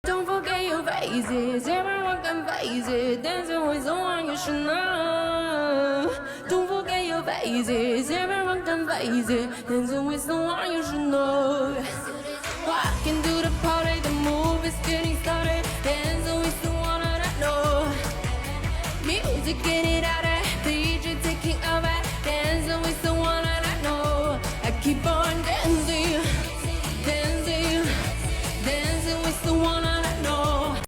Don't forget your faces, everyone can face it. Dancing with someone you should know. Don't forget your faces, everyone can face it. Dancing with someone you should know. Walk into